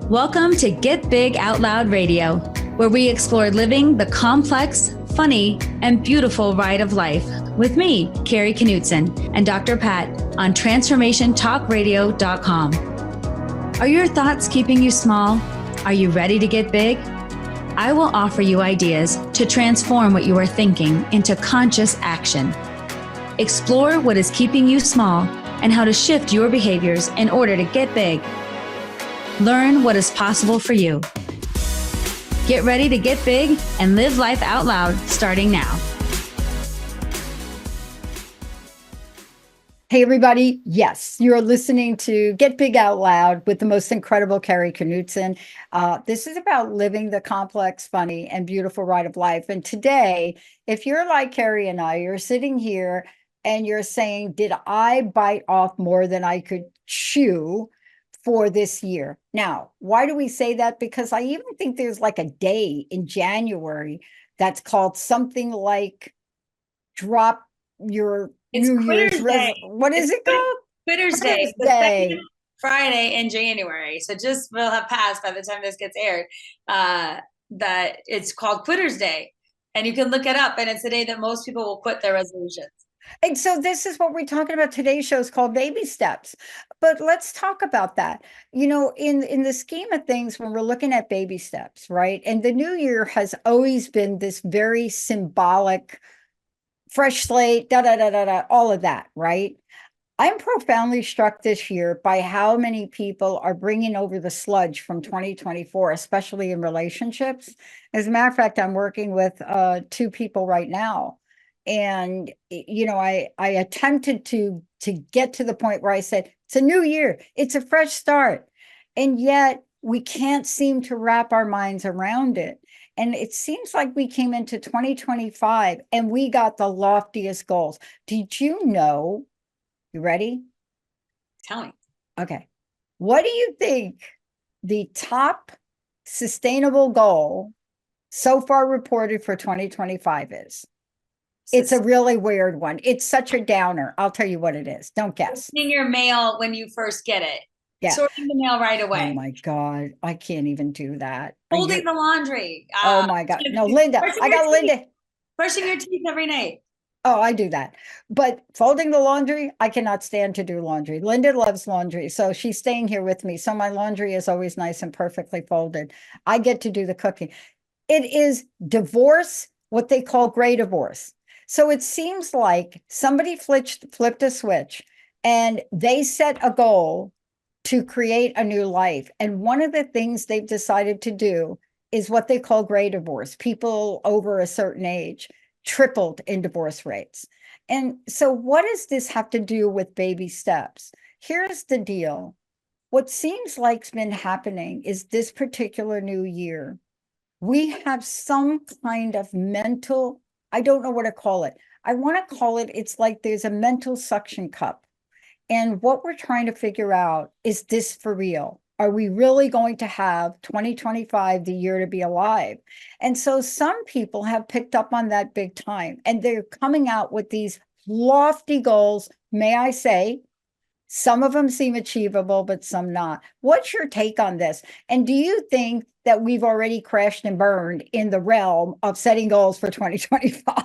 Welcome to Get Big Out Loud Radio, where we explore living the complex, funny, and beautiful ride of life with me, Kari Knutson, and Dr. Pat on TransformationTalkRadio.com. Are your thoughts keeping you small? Are you ready to get big? I will offer you ideas to transform what you are thinking into conscious action. Explore what is keeping you small and how to shift your behaviors in order to get big. Learn what is possible for you. Get ready to get big and live life out loud starting now. Hey, everybody. Yes, you're listening to Get Big Out Loud with the most incredible Kari Knutson. This is about living the complex, funny, and beautiful ride of life. And today, if you're like Kari and I, you're sitting here and you're saying, did I bite off more than I could chew for this year? Now, why do we say that? Because I even think there's like a day in January that's called something like drop your New Year's what is it called? Quitter's Day. The second Friday in January. So just will have passed by the time this gets aired. That it's called Quitter's Day. And you can look it up. And it's the day that most people will quit their resolutions. And so this is what we're talking about. Today's show is called Baby Steps. But let's talk about that. You know, in the scheme of things, when we're looking at baby steps, right? And the new year has always been this very symbolic, fresh slate, all of that, right? I'm profoundly struck this year by how many people are bringing over the sludge from 2024, especially in relationships. As a matter of fact, I'm working with two people right now. And, you know, I attempted to get to the point where I said, it's a new year, it's a fresh start. And yet we can't seem to wrap our minds around it. And it seems like we came into 2025 and we got the loftiest goals. Did you know? You ready? Tell me. Okay. What do you think the top sustainable goal so far reported for 2025 is? It's a really weird one. It's such a downer. I'll tell you what it is. Don't guess. Opening your mail when you first get it. Yeah. Sorting the mail right away. Oh my God. I can't even do that. Folding the laundry. Oh my God. No, Linda. I got Linda. Brushing your teeth every night. Oh, I do that. But folding the laundry, I cannot stand to do laundry. Linda loves laundry, so she's staying here with me. So my laundry is always nice and perfectly folded. I get to do the cooking. It is divorce, what they call gray divorce. So it seems like somebody flipped a switch and they set a goal to create a new life. And one of the things they've decided to do is what they call gray divorce. People over a certain age tripled in divorce rates. And so what does this have to do with baby steps? Here's the deal. What seems like's been happening is this particular new year, we have some kind of mental, I don't know what to call it. I want to call it, it's like there's a mental suction cup. And what we're trying to figure out, is this for real? Are we really going to have 2025, the year to be alive? And so some people have picked up on that big time, and they're coming out with these lofty goals. May I say, some of them seem achievable, but some not. What's your take on this? And do you think that we've already crashed and burned in the realm of setting goals for 2025?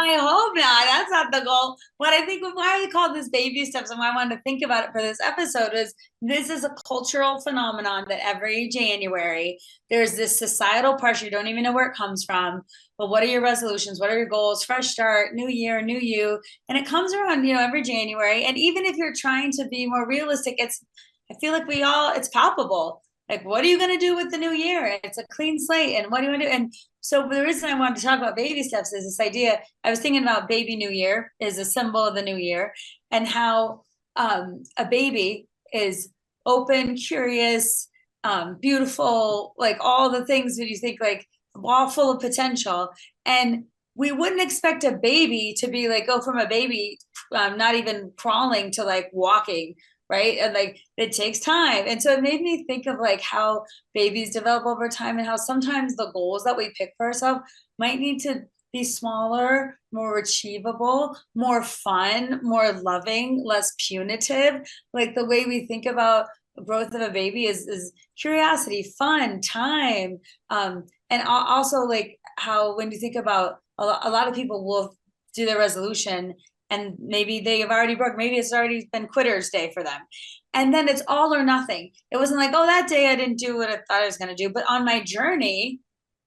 I hope not. That's not the goal. What I think, why I call this baby steps and why I wanted to think about it for this episode is this is a cultural phenomenon that every January, there's this societal pressure. You don't even know where it comes from. But what are your resolutions? What are your goals? Fresh start, new year, new you. And it comes around, you know, every January. And even if you're trying to be more realistic, I feel like it's palpable. Like, what are you going to do with the new year? It's a clean slate. And what do you want to do? And so the reason I wanted to talk about baby steps is this idea. I was thinking about baby new year is a symbol of the new year, and how a baby is open, curious, beautiful, like all the things that you think, like all full of potential. And we wouldn't expect a baby to be like, go from a baby, not even crawling to like walking. Right. And like, it takes time. And so it made me think of like how babies develop over time and how sometimes the goals that we pick for ourselves might need to be smaller, more achievable, more fun, more loving, less punitive. Like the way we think about the growth of a baby is curiosity, fun, time. And also like how when you think about a lot of people will do their resolution and maybe they have already broke, maybe it's already been quitter's day for them. And then it's all or nothing. It wasn't like, oh, that day I didn't do what I thought I was going to do. But on my journey,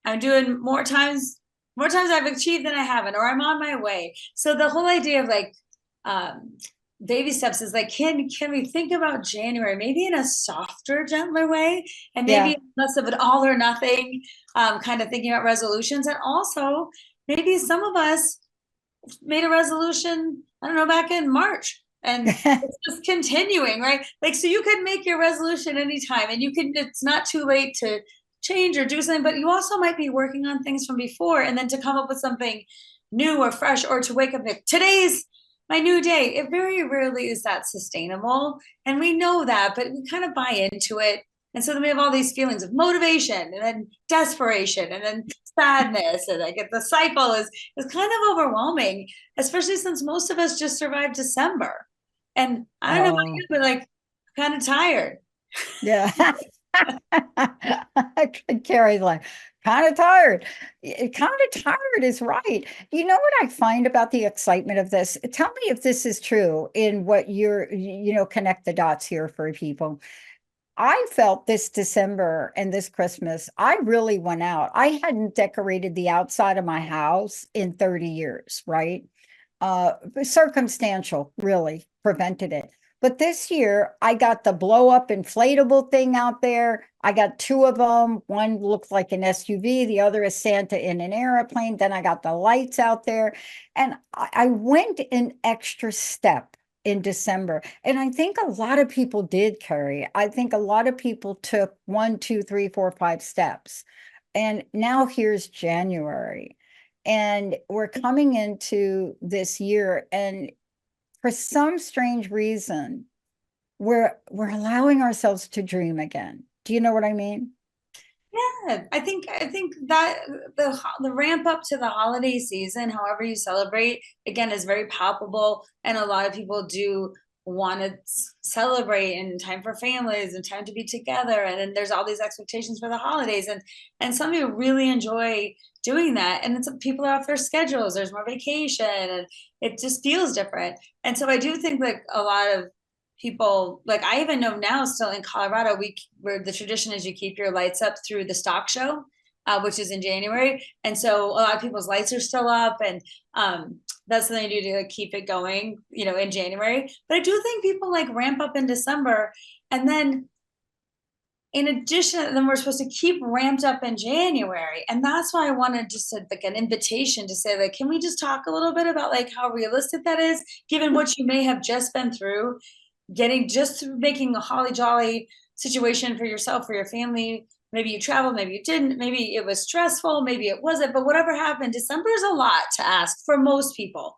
I'm doing more times I've achieved than I haven't, or I'm on my way. So the whole idea of like baby steps is like, can we think about January maybe in a softer, gentler way, and maybe less of an all or nothing kind of thinking about resolutions. And also maybe some of us made a resolution, I don't know, back in March, and it's just continuing, right? Like, so you could make your resolution anytime, and it's not too late to change or do something, but you also might be working on things from before, and then to come up with something new or fresh, or to wake up like, today's my new day. It very rarely is that sustainable. And we know that, but we kind of buy into it. And so then we have all these feelings of motivation and then desperation and then sadness. And I get the cycle is kind of overwhelming, especially since most of us just survived December. And I don't know about you, but like kind of tired. Yeah. Carrie's like, kind of tired. Kind of tired is right. You know what I find about the excitement of this? Tell me if this is true in what connect the dots here for people. I felt this December and this Christmas, I really went out. I hadn't decorated the outside of my house in 30 years, right? Circumstantial really prevented it. But this year, I got the blow up inflatable thing out there. I got two of them. One looks like an SUV, the other is Santa in an airplane. Then I got the lights out there. And I went an extra step in December. And I think a lot of people did, Kari. I think a lot of people took 1, 2, 3, 4, 5 steps. And now here's January. And we're coming into this year, and for some strange reason, we're allowing ourselves to dream again. Do you know what I mean? Yeah, I think that the ramp up to the holiday season, however you celebrate, again, is very palpable, and a lot of people do want to celebrate and time for families and time to be together, and then there's all these expectations for the holidays, and some people really enjoy doing that, and it's people are off their schedules, there's more vacation, and it just feels different. And so I do think like a lot of people, like I even know now still in Colorado, where the tradition is you keep your lights up through the stock show, which is in January. And so a lot of people's lights are still up, and that's something to do to like, keep it going, in January. But I do think people like ramp up in December, and then in addition, then we're supposed to keep ramped up in January. And that's why I wanted just like an invitation to say, like, can we just talk a little bit about like how realistic that is, given what you may have just been through, making a holly jolly situation for yourself, for your family. Maybe you traveled, maybe you didn't, maybe it was stressful, maybe it wasn't, but whatever happened, December is a lot to ask for most people,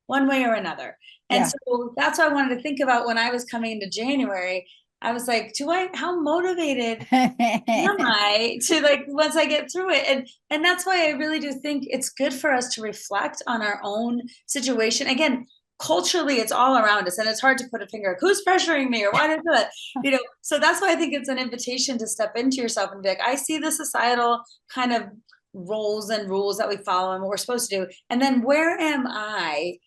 one way or another. And so that's what I wanted to think about when I was coming into January. I was like, how motivated am I to like, once I get through it? And that's why I really do think it's good for us to reflect on our own situation. Again, culturally, it's all around us, and it's hard to put a finger like, who's pressuring me or why did I do it? So that's why I think it's an invitation to step into yourself and be like, I see the societal kind of roles and rules that we follow and what we're supposed to do. And then where am I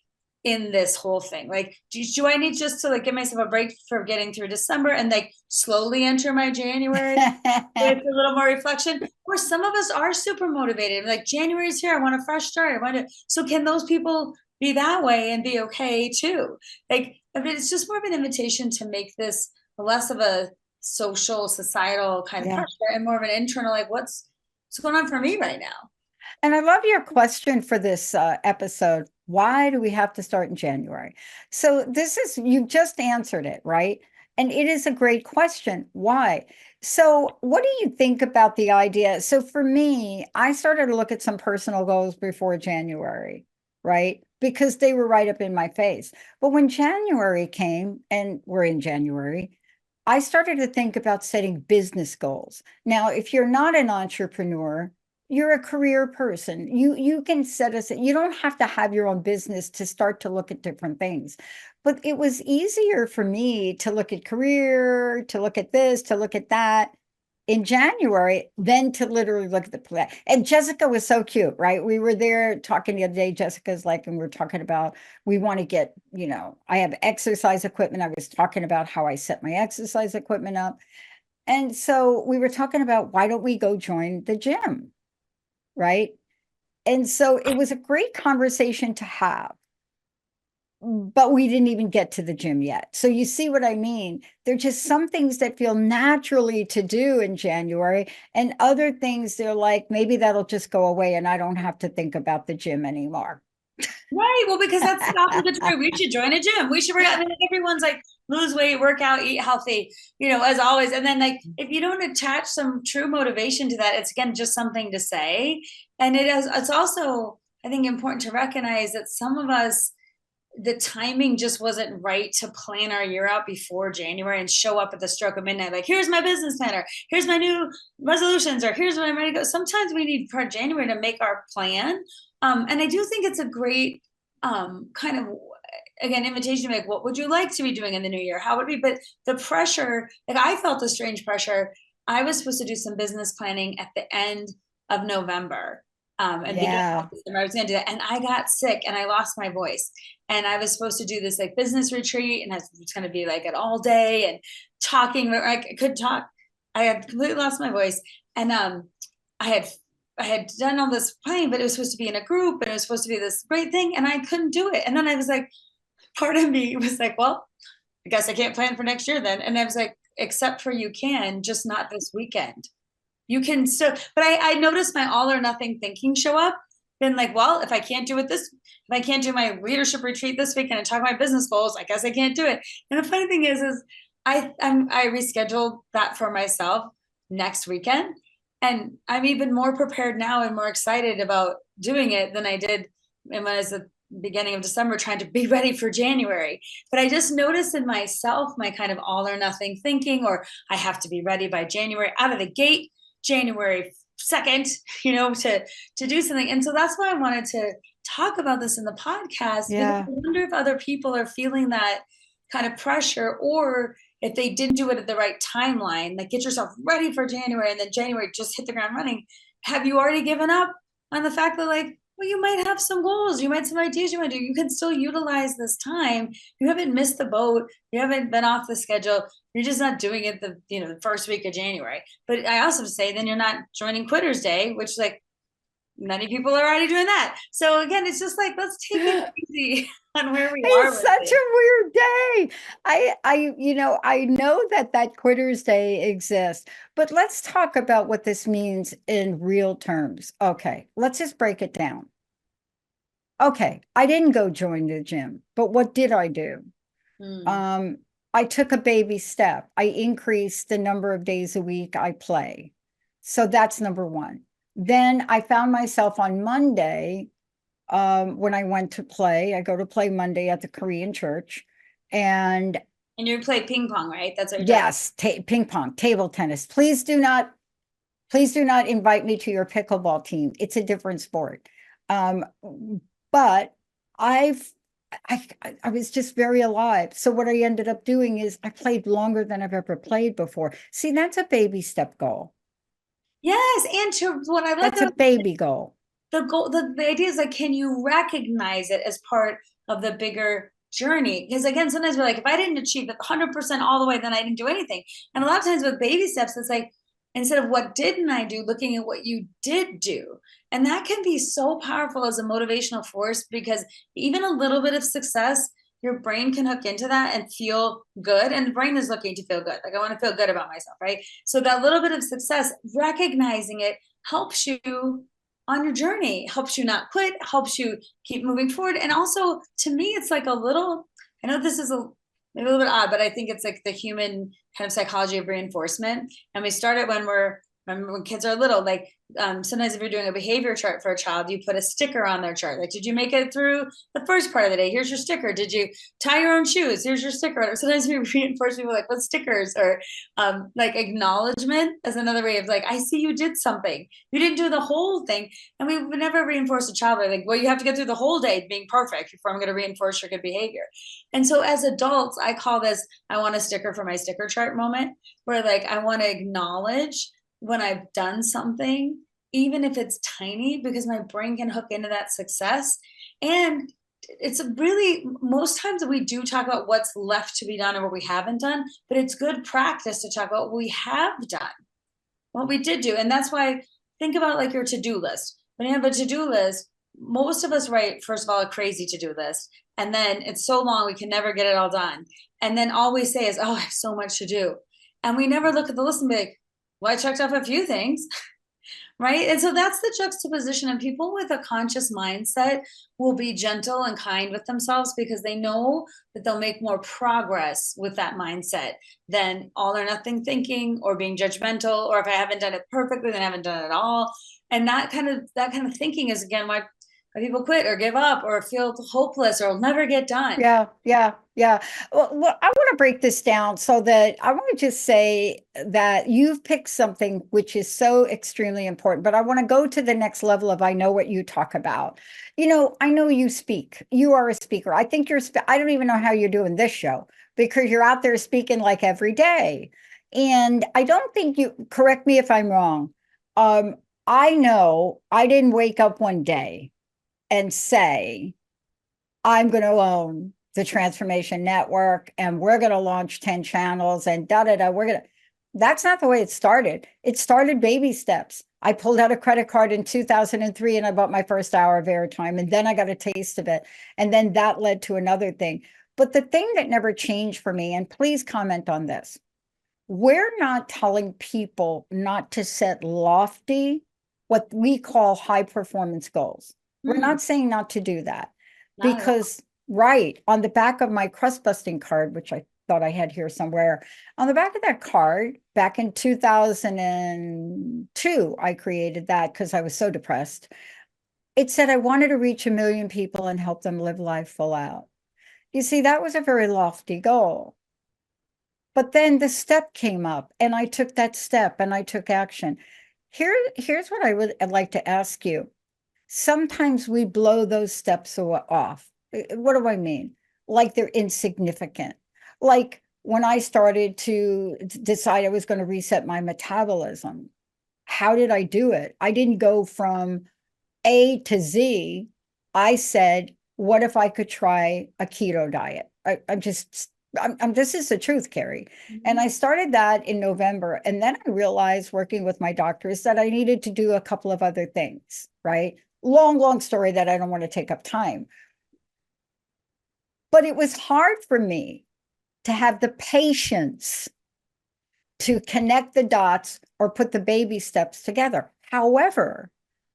in this whole thing? Like, do I need just to like give myself a break for getting through December and like slowly enter my January with a little more reflection? Or some of us are super motivated, like January's here, I want a fresh start. So can those people be that way and be okay too? Like, I mean, it's just more of an invitation to make this less of a social, societal kind of pressure and more of an internal, like what's going on for me right now? And I love your question for this episode. Why do we have to start in January? So you just answered it, right? And it is a great question. Why? So what do you think about the idea? So for me, I started to look at some personal goals before January, right? Because they were right up in my face. But when January came, and we're in January, I started to think about setting business goals. Now, if you're not an entrepreneur, you're a career person. You can you don't have to have your own business to start to look at different things. But it was easier for me to look at career, to look at this, to look at that, in January, then to literally look at the plan. And Jessica was so cute, right? We were there talking the other day. Jessica's like, and we're talking about, we want to get, I have exercise equipment. I was talking about how I set my exercise equipment up. And so we were talking about, why don't we go join the gym? Right. And so it was a great conversation to have, but we didn't even get to the gym yet. So you see what I mean? There are just some things that feel naturally to do in January, and other things they're like, maybe that'll just go away and I don't have to think about the gym anymore. Right. Well, because that's the opposite true. We should join a gym. We should work out. And then everyone's like, lose weight, work out, eat healthy, as always. And then like, if you don't attach some true motivation to that, it's again, just something to say. And it's also, I think, important to recognize that some of us, the timing just wasn't right to plan our year out before January and show up at the stroke of midnight. Like, here's my business planner. Here's my new resolutions, or here's when I'm ready to go. Sometimes we need for January to make our plan. And I do think it's a great kind of, again, invitation to make, what would you like to be doing in the new year? How would it be? But the pressure, like I felt a strange pressure. I was supposed to do some business planning at the end of November. And Yeah. I was going to do that. And I got sick and I lost my voice. And I was supposed to do this like business retreat, and it's going to be like an all day and talking. I could talk. I had completely lost my voice. And I had done all this planning, but it was supposed to be in a group and it was supposed to be this great thing. And I couldn't do it. And then I was like, part of me was like, well, I guess I can't plan for next year then. And I was like, except for you can, just not this weekend. You can still, but I noticed my all or nothing thinking show up. Been like, well, if I can't do my leadership retreat this weekend and talk my business goals, I guess I can't do it. And the funny thing is I rescheduled that for myself next weekend. And I'm even more prepared now and more excited about doing it than I did when I was at the beginning of December trying to be ready for January. But I just noticed in myself my kind of all or nothing thinking, or I have to be ready by January out of the gate, January 2nd, to do something. And so that's why I wanted to talk about this in the podcast. Yeah. I wonder if other people are feeling that kind of pressure, or if they didn't do it at the right timeline, like get yourself ready for January and then January just hit the ground running. Have you already given up on the fact that like, well, you might have some goals, you might have some ideas you want to do. You can still utilize this time. You haven't missed the boat. You haven't been off the schedule. You're just not doing it the first week of January. But I also say then you're not joining Quitters Day, which like many people are already doing that. So again, it's just like, let's take it easy on where we are. It's such a weird day. I know that Quitters Day exists, but let's talk about what this means in real terms. Okay, let's just break it down. Okay, I didn't go join the gym, but what did I do? I took a baby step. I increased the number of days a week I play. So that's number one. Then I found myself on Monday, when I went to play. I go to play Monday at the Korean church. And you play ping pong, right? That's what you're yes, ping pong, table tennis. Please do not invite me to your pickleball team. It's a different sport. But I was just very alive. So what I ended up doing is I played longer than I've ever played before. See, that's a baby step goal. Yes, and to what I like, that's a baby goal. The goal, the idea is like, can you recognize it as part of the bigger journey? Because again, sometimes we're like, if I didn't achieve it 100% all the way, then I didn't do anything. And a lot of times with baby steps, it's like, instead of what didn't I do, looking at what you did do. And that can be so powerful as a motivational force, because even a little bit of success, your brain can hook into that and feel good. And the brain is looking to feel good. Like, I want to feel good about myself, right? So that little bit of success, recognizing it helps you on your journey, helps you not quit, helps you keep moving forward. And also, to me, it's like a little, I know this is maybe a little bit odd, but I think it's like the human kind of psychology of reinforcement. And we start it when we're remember when kids are little, like sometimes if you're doing a behavior chart for a child, you put a sticker on their chart. Like, did you make it through the first part of the day? Here's your sticker. Did you tie your own shoes? Here's your sticker. Or sometimes we reinforce people like with stickers, or like acknowledgement as another way of like, I see you did something. You didn't do the whole thing. And we would never reinforce a child like, well, you have to get through the whole day being perfect before I'm going to reinforce your good behavior. And so as adults, I call this, I want a sticker for my sticker chart moment, where like, I want to acknowledge when I've done something, even if it's tiny, because my brain can hook into that success. And it's really, most times we do talk about what's left to be done or what we haven't done, but it's good practice to talk about what we have done, what we did do. And that's why, think about like your to-do list. When you have a to-do list, most of us write, first of all, a crazy to-do list. And then it's so long, we can never get it all done. And then all we say is, oh, I have so much to do. And we never look at the list and be like, well, I checked off a few things, right? And so that's the juxtaposition. And people with a conscious mindset will be gentle and kind with themselves because they know that they'll make more progress with that mindset than all or nothing thinking or being judgmental, or if I haven't done it perfectly, then I haven't done it at all. And that kind of thinking is, again, why people quit or give up or feel hopeless or will never get done. Yeah. Well, I want to break this down so that I want to just say that you've picked something which is so extremely important, but I want to go to the next level of, I know what you talk about. I know you speak. You are a speaker. I think I don't even know how you're doing this show because you're out there speaking like every day. And I don't think correct me if I'm wrong. I know I didn't wake up one day and say, I'm going to own the Transformation Network and we're going to launch 10 channels and that's not the way it started. It started baby steps. I pulled out a credit card in 2003 and I bought my first hour of airtime, and then I got a taste of it. And then that led to another thing. But the thing that never changed for me, and please comment on this, we're not telling people not to set lofty, what we call high performance goals. We're not saying not to do that. Because right on the back of my crust busting card, which I thought I had here somewhere, on the back of that card back in 2002, I created that because I was so depressed. It said I wanted to reach 1 million people and help them live life full out. You see, that was a very lofty goal. But then the step came up and I took that step and I took action. Here's what I would like to ask you. Sometimes we blow those steps off. What do I mean? Like they're insignificant. Like when I started to decide I was going to reset my metabolism, how did I do it? I didn't go from A to Z. I said, what if I could try a keto diet? This is the truth, Kari. And I started that in November. And then I realized, working with my doctors, that I needed to do a couple of other things, right? Long story that I don't want to take up time. But it was hard for me to have the patience to connect the dots or put the baby steps together. However,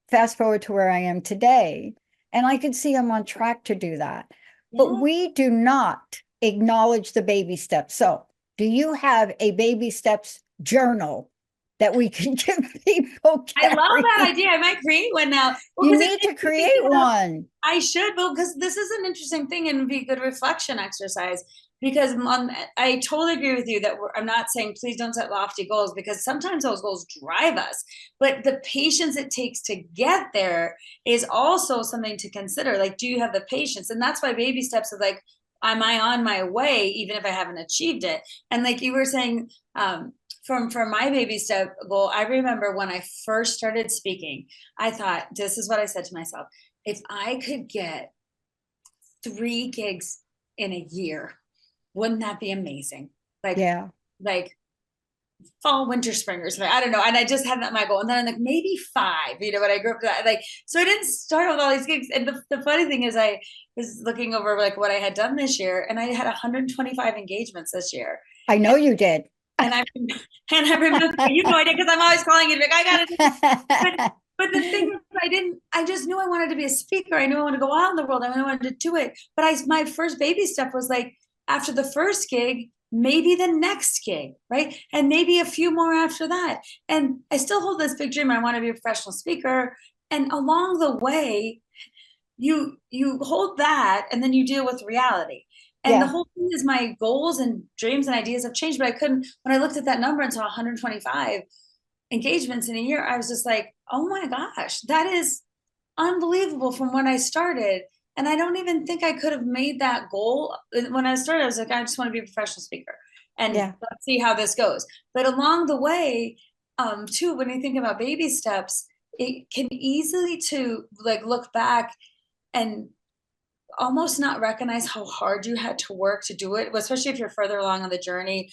fast forward to where I am today, and I can see I'm on track to do that. Yeah. But we do not acknowledge the baby steps. So do you have a baby steps journal that we can give people? Kari? I love that idea. I might create one now. Well, you need to create one. I should, because this is an interesting thing and be a good reflection exercise. Because I totally agree with you that I'm not saying please don't set lofty goals, because sometimes those goals drive us. But the patience it takes to get there is also something to consider. Like, do you have the patience? And that's why baby steps are like, am I on my way, even if I haven't achieved it? And like you were saying, from my baby step goal, I remember when I first started speaking, I thought, this is what I said to myself: if I could get 3 gigs in a year, wouldn't that be amazing? Like, yeah, like fall, winter, spring, or something. I don't know. And I just had that my goal. And then I'm like, maybe 5, when I grew up, like, so I didn't start with all these gigs. And the funny thing is, I was looking over like what I had done this year, and I had 125 engagements this year. I know you did. And I remember, you know, I did, because I'm always calling you, like, I got it. But the thing is, I just knew I wanted to be a speaker. I knew I wanted to go out in the world. I knew I wanted to do it. But my first baby step was like, after the first gig, maybe the next gig, right? And maybe a few more after that. And I still hold this big dream. I want to be a professional speaker. And along the way, you hold that and then you deal with reality. And the whole thing is my goals and dreams and ideas have changed, but I couldn't, when I looked at that number and saw 125 engagements in a year, I was just like, oh my gosh, that is unbelievable from when I started. And I don't even think I could have made that goal. When I started, I was like, I just want to be a professional speaker and let's see how this goes. But along the way, too, when you think about baby steps, it can easily to like look back and almost not recognize how hard you had to work to do it, especially if you're further along on the journey.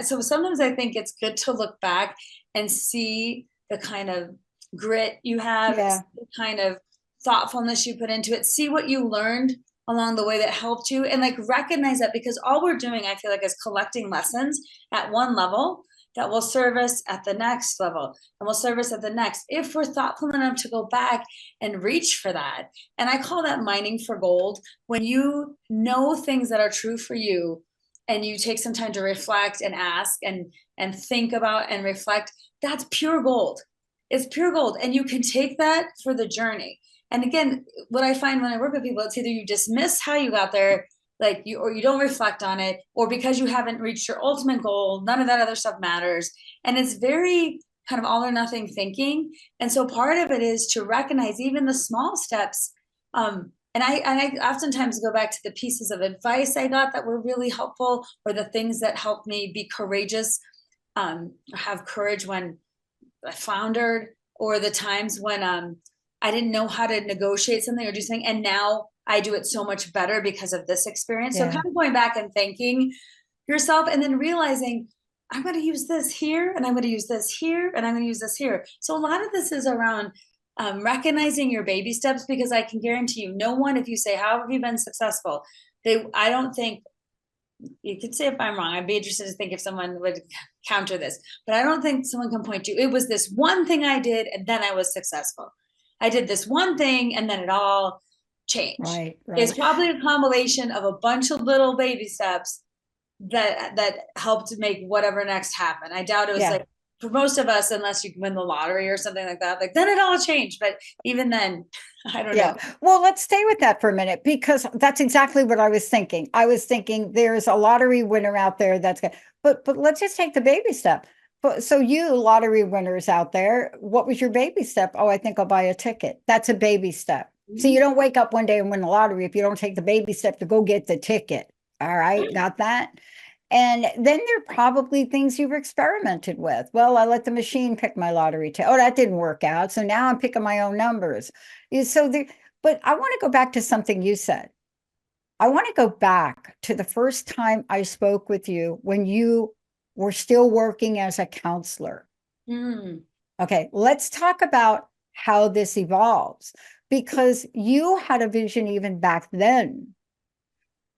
So sometimes I think it's good to look back and see the kind of grit you have, the kind of thoughtfulness you put into it, see what you learned along the way that helped you, and like recognize that, because all we're doing, I feel like, is collecting lessons at one level that will serve us at the next level and will serve us at the next, if we're thoughtful enough to go back and reach for that. And I call that mining for gold. When you know things that are true for you and you take some time to reflect and ask and think about and reflect, that's pure gold. It's pure gold. And you can take that for the journey. And again, what I find when I work with people, it's either you dismiss how you got there, like you, or you don't reflect on it, or because you haven't reached your ultimate goal, none of that other stuff matters. And it's very kind of all or nothing thinking. And so part of it is to recognize even the small steps. And I oftentimes go back to the pieces of advice I got that were really helpful, or the things that helped me be courageous, have courage when I floundered, or the times when I didn't know how to negotiate something or do something, and now I do it so much better because of this experience. So kind of going back and thanking yourself, and then realizing I'm going to use this here, and I'm going to use this here, and I'm going to use this here. So a lot of this is around recognizing your baby steps, because I can guarantee you, no one, if you say, how have you been successful? I don't think, you could say if I'm wrong, I'd be interested to think if someone would counter this, but I don't think someone can point to, it was this one thing I did and then I was successful. I did this one thing and then it all changed. Right. It's probably a combination of a bunch of little baby steps that helped make whatever next happen. I doubt it was like, for most of us, unless you win the lottery or something like that, like then it all changed. But even then, I don't know. Well, let's stay with that for a minute, because that's exactly what I was thinking. I was thinking there's a lottery winner out there that's good, but let's just take the baby step. So you lottery winners out there, what was your baby step? Oh, I think I'll buy a ticket. That's a baby step. So you don't wake up one day and win the lottery if you don't take the baby step to go get the ticket. All right, got that? And then there are probably things you've experimented with. Well, I let the machine pick my lottery ticket. Oh, that didn't work out. So now I'm picking my own numbers. But I want to go back to something you said. I want to go back to the first time I spoke with you when you were still working as a counselor. Okay, let's talk about how this evolves, because you had a vision even back then,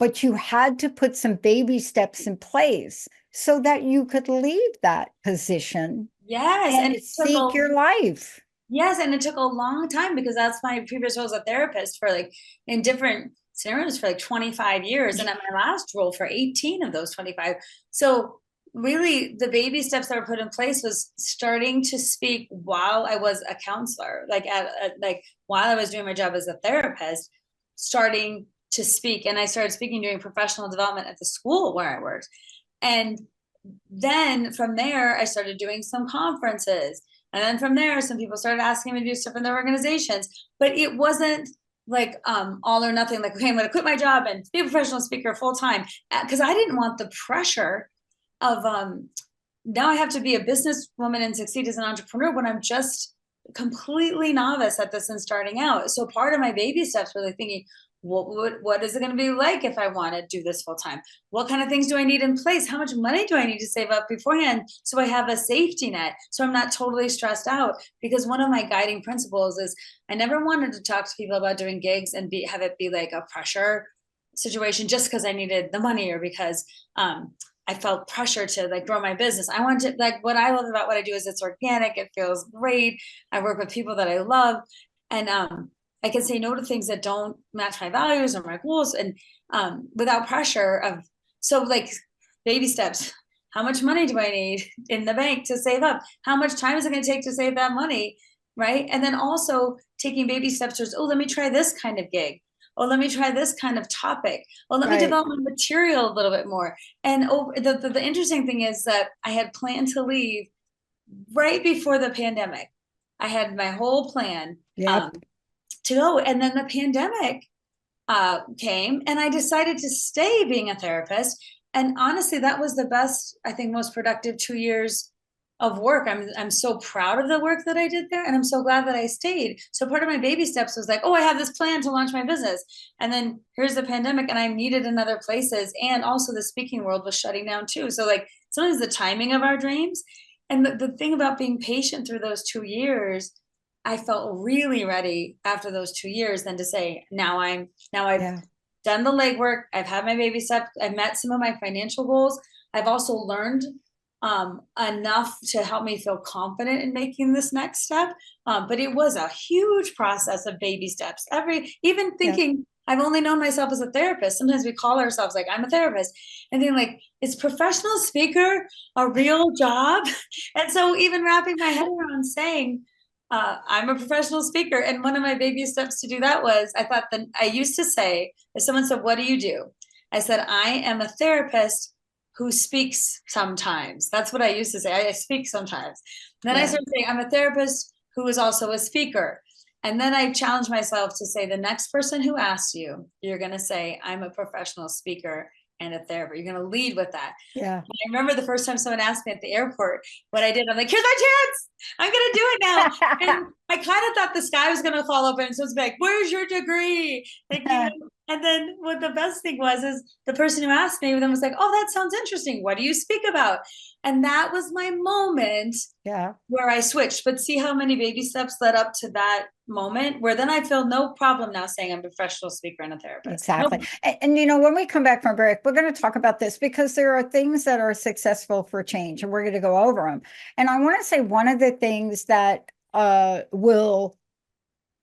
but you had to put some baby steps in place so that you could leave that position. And seek your life. Yes, and it took a long time, because that's my previous role as a therapist for like in different scenarios for like 25 years, and at my last role for 18 of those 25. So really the baby steps that were put in place was starting to speak while I was a counselor, like while I was doing my job as a therapist, starting to speak. And I started speaking during professional development at the school where I worked. And then from there, I started doing some conferences. And then from there, some people started asking me to do stuff in their organizations. But it wasn't like all or nothing, like, okay, I'm going to quit my job and be a professional speaker full time. Because I didn't want the pressure of now I have to be a businesswoman and succeed as an entrepreneur when I'm just completely novice at this and starting out. So part of my baby steps were like thinking, what is it going to be like if I want to do this full time? What kind of things do I need in place? How much money do I need to save up beforehand so I have a safety net, so I'm not totally stressed out? Because one of my guiding principles is I never wanted to talk to people about doing gigs and have it be like a pressure situation just because I needed the money, or because I felt pressure to like grow my business. I want to, like, what I love about what I do is it's organic. It feels great. I work with people that I love, and I can say no to things that don't match my values or my goals, and without pressure of, so like baby steps. How much money do I need in the bank to save up? How much time is it going to take to save that money? Right. And then also taking baby steps towards, oh, let me try this kind of gig. Oh, let me try this kind of topic. Oh, let me develop my material a little bit more. And the interesting thing is that I had planned to leave right before the pandemic. I had my whole plan to go. And then the pandemic came, and I decided to stay being a therapist. And honestly, that was the best, I think, most productive 2 years of work. I'm so proud of the work that I did there, and I'm so glad that I stayed. So part of my baby steps was like, oh, I have this plan to launch my business. And then here's the pandemic, and I'm needed in other places. And also the speaking world was shutting down too. So like sometimes the timing of our dreams. And the thing about being patient through those 2 years, I felt really ready after those 2 years then to say, I've done the legwork. I've had my baby steps. I've met some of my financial goals. I've also learned enough to help me feel confident in making this next step. But it was a huge process of baby steps. Even thinking I've only known myself as a therapist. Sometimes we call ourselves like, I'm a therapist. And then like, is professional speaker a real job? And so even wrapping my head around saying, I'm a professional speaker. And one of my baby steps to do that was, I used to say, if someone said, what do you do? I said, I am a therapist who speaks sometimes. That's what I used to say. I speak sometimes. Then I started saying, I'm a therapist who is also a speaker. And then I challenged myself to say, the next person who asks you, you're going to say, I'm a professional speaker and a therapist. You're going to lead with that. Yeah. And I remember the first time someone asked me at the airport what I did. I'm like, here's my chance. I'm going to do it now. And I kind of thought the sky was going to fall open. So it's like, where's your degree? Like, you know, and then what the best thing was is the person who asked me then was like, oh, that sounds interesting. What do you speak about? And that was my moment where I switched. But see how many baby steps led up to that moment where then I feel no problem now saying I'm a professional speaker and a therapist. Exactly. And you know, when we come back from break, we're going to talk about this because there are things that are successful for change and we're going to go over them. And I want to say one of the things that will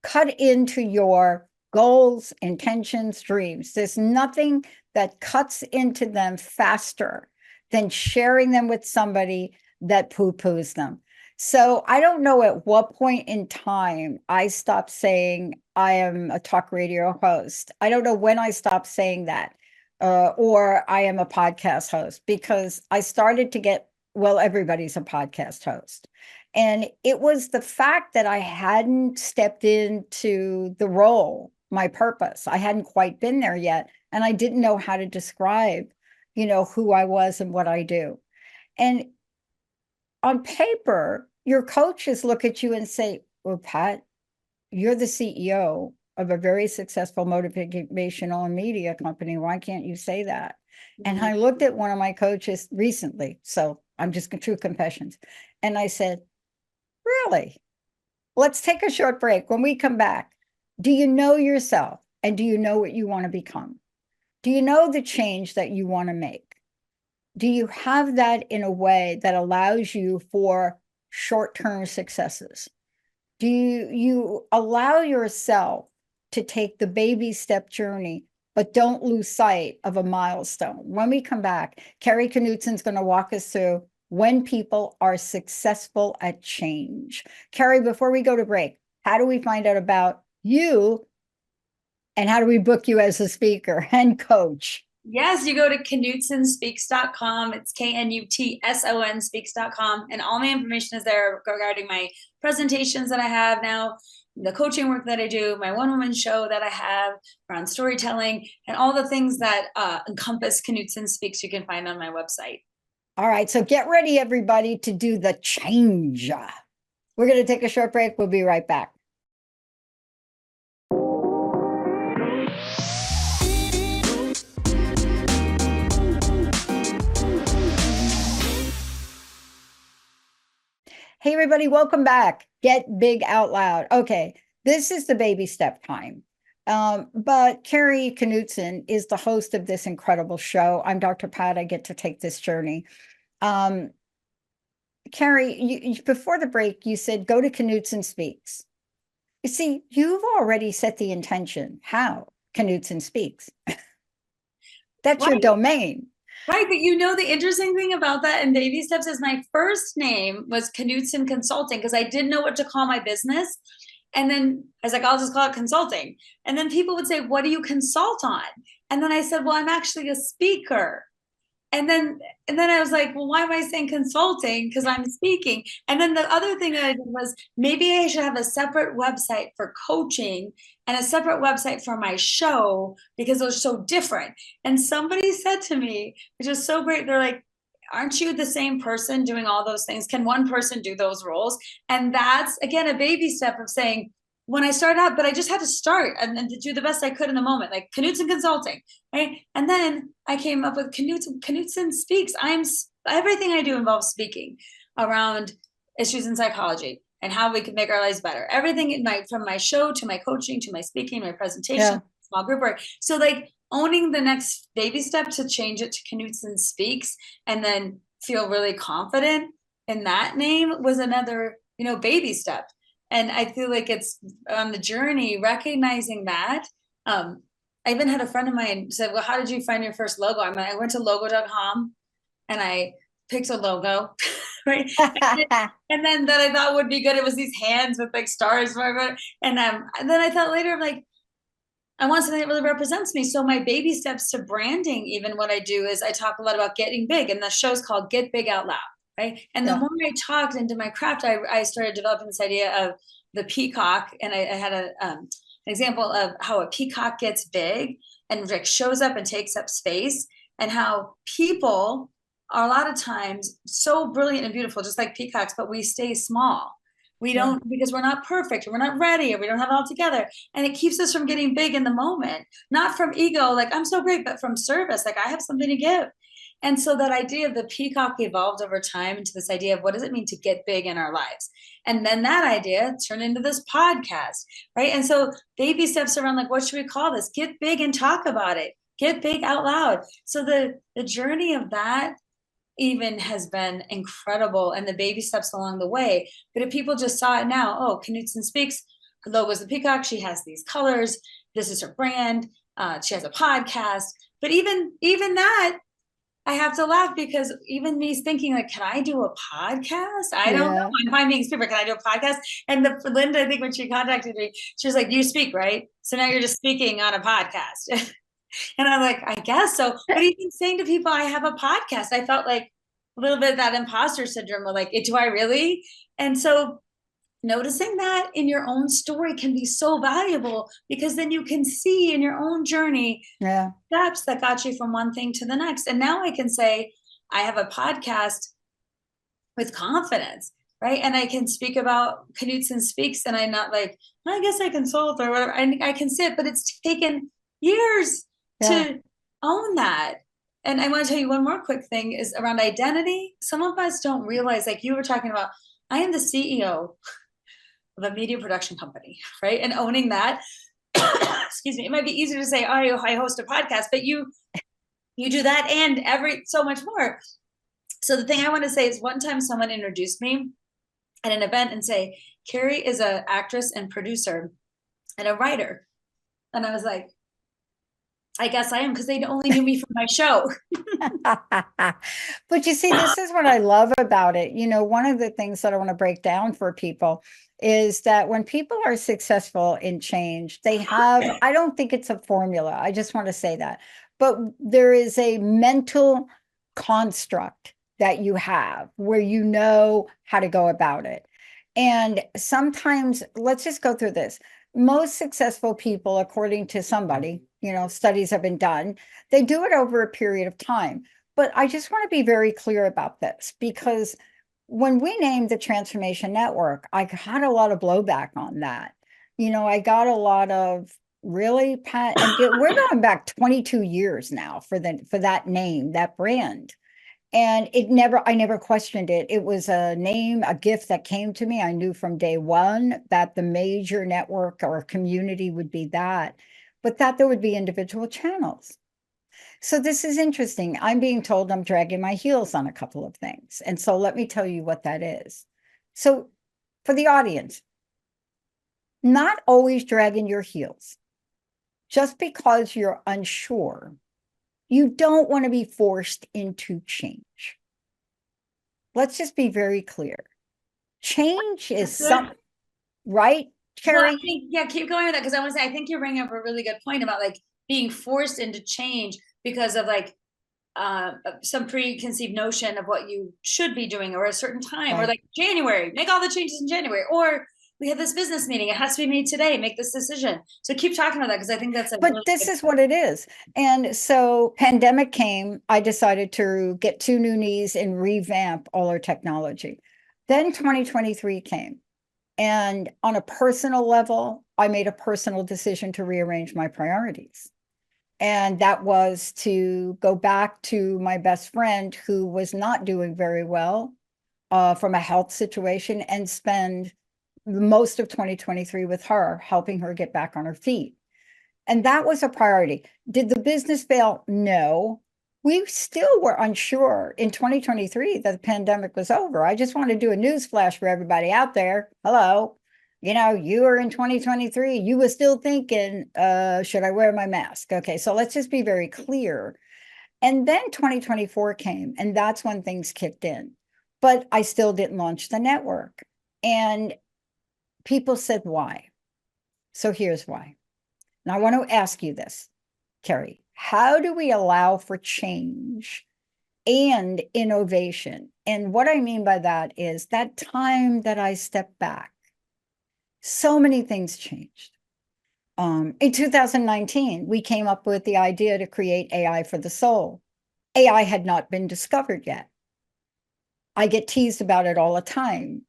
cut into your goals, intentions, dreams. There's nothing that cuts into them faster than sharing them with somebody that poo-poos them. So I don't know at what point in time I stopped saying I am a talk radio host. I don't know when I stopped saying that, or I am a podcast host, because I started to get, well, everybody's a podcast host. And it was the fact that I hadn't stepped into the role, my purpose. I hadn't quite been there yet. And I didn't know how to describe, you know, who I was and what I do. And on paper, your coaches look at you and say, well, Pat, you're the CEO of a very successful motivational and media company. Why can't you say that? And I looked at one of my coaches recently. So I'm just true confessions. And I said, really? Let's take a short break. When we come back, do you know yourself and do you know what you want to become? Do you know the change that you want to make? Do you have that in a way that allows you for short-term successes? Do you allow yourself to take the baby step journey, but don't lose sight of a milestone? When we come back, Kari Knutson's going to walk us through when people are successful at change. Kari, before we go to break, how do we find out about you and how do we book you as a speaker and coach? Yes, you go to knutsonspeaks.com. It's KNUTSON speaks.com. And all my information is there regarding my presentations that I have now, the coaching work that I do, my one-woman show that I have around storytelling, and all the things that encompass Knutson Speaks you can find on my website. All right, so get ready, everybody, to do the change. We're going to take a short break. We'll be right back. Hey, everybody, welcome back. Get big out loud. Okay, this is the baby step time. But Kari Knutson is the host of this incredible show. I'm Dr. Pat. I get to take this journey. Kari, before the break, you said, go to Knutson Speaks. You see, you've already set the intention. How? Knutson Speaks. That's your domain. Right, but you know the interesting thing about that in baby steps is my first name was Knutson Consulting because I didn't know what to call my business. And then I was like, I'll just call it consulting. And then people would say, what do you consult on? And then I said, well, I'm actually a speaker. And then I was like, well, why am I saying consulting? Because I'm speaking. And then the other thing that I did was maybe I should have a separate website for coaching and a separate website for my show because those are so different. And somebody said to me, which is so great, they're like, aren't you the same person doing all those things? Can one person do those roles? And that's, again, a baby step of saying, when I started out, but I just had to start and to do the best I could in the moment, like Knutson Consulting, right? And then I came up with Knutson Speaks. Everything I do involves speaking around issues in psychology and how we can make our lives better. Everything from my show to my coaching to my speaking, my presentation, small group work. So like owning the next baby step to change it to Knutson Speaks and then feel really confident in that name was another, baby step. And I feel like it's on the journey, recognizing that. I even had a friend of mine said, well, how did you find your first logo? I went to logo.com and I picked a logo, right? And then that I thought would be good. It was these hands with like stars, whatever. And then I thought later, like, I want something that really represents me. So my baby steps to branding, even what I do is I talk a lot about getting big. And the show's called Get Big Out Loud. Right. And the more I talked into my craft, I started developing this idea of the peacock. And I had an example of how a peacock gets big and like shows up and takes up space, and how people are a lot of times so brilliant and beautiful, just like peacocks, but we stay small. We don't, because we're not perfect, or we're not ready, or we don't have it all together. And it keeps us from getting big in the moment, not from ego, like I'm so great, but from service, like I have something to give. And so that idea of the peacock evolved over time into this idea of what does it mean to get big in our lives? And then that idea turned into this podcast, right? And so baby steps around like, what should we call this? Get big and talk about it. Get big out loud. So the journey of that even has been incredible, and the baby steps along the way. But if people just saw it now, oh, Knutson Speaks, her logo is the peacock. She has these colors. This is her brand. She has a podcast. But even that, I have to laugh because even me thinking like, can I do a podcast? I don't know. I'm fine being a speaker. Can I do a podcast? And Linda, I think when she contacted me, she was like, you speak, right? So now you're just speaking on a podcast. And I'm like, I guess so. But even saying to people, I have a podcast, I felt like a little bit of that imposter syndrome of like, do I really? And so noticing that in your own story can be so valuable, because then you can see in your own journey steps that got you from one thing to the next. And now I can say, I have a podcast with confidence, right? And I can speak about Knutson Speaks, and I'm not like, I guess I consult or whatever. I can sit, but it's taken years to own that. And I want to tell you one more quick thing is around identity. Some of us don't realize, like you were talking about, I am the CEO of a media production company, right? And owning that, excuse me, it might be easier to say, oh, I host a podcast, but you do that and so much more. So the thing I want to say is, one time someone introduced me at an event and say, Kari is an actress and producer and a writer. And I was like, I guess I am, because they only knew me from my show. But you see, this is what I love about it. One of the things that I want to break down for people is that when people are successful in change, they have, I don't think it's a formula. I just want to say that. But there is a mental construct that you have where you know how to go about it. And sometimes, let's just go through this. Most successful people, according to somebody, studies have been done, they do it over a period of time. But I just want to be very clear about this, because when we named the Transformation Network, I got a lot of blowback on that. I got a lot of really, Pat, and we're going back 22 years now for that name, that brand. And I never questioned it. It was a name, a gift that came to me. I knew from day one that the major network or community would be that, but that there would be individual channels. So this is interesting. I'm being told I'm dragging my heels on a couple of things. And so let me tell you what that is. So for the audience, not always dragging your heels. Just because you're unsure You don't want to be forced into change. Let's just be very clear. Change is something, right, Well, I Kari? think, yeah, keep going with that, because I want to say, I think you're bringing up a really good point about like being forced into change because of like some preconceived notion of what you should be doing, or a certain time, or like January, make all the changes in January, or we have this business meeting, it has to be made today, make this decision. So keep talking about that, because I think that's But this is what it is. And so pandemic came, I decided to get 2 new knees and revamp all our technology. Then 2023 came. And on a personal level, I made a personal decision to rearrange my priorities. And that was to go back to my best friend who was not doing very well from a health situation, and spend most of 2023 with her, helping her get back on her feet. And that was a priority. Did the business fail? No. We still were unsure in 2023 that the pandemic was over. I just want to do a news flash for everybody out there. Hello. You were in 2023, you were still thinking, should I wear my mask? Okay, so let's just be very clear. And then 2024 came, and that's when things kicked in. But I still didn't launch the network. And people said, why? So here's why. And I want to ask you this, Kari, how do we allow for change and innovation? And what I mean by that is that time that I stepped back, so many things changed. In 2019, we came up with the idea to create AI for the soul. AI had not been discovered yet. I get teased about it all the time.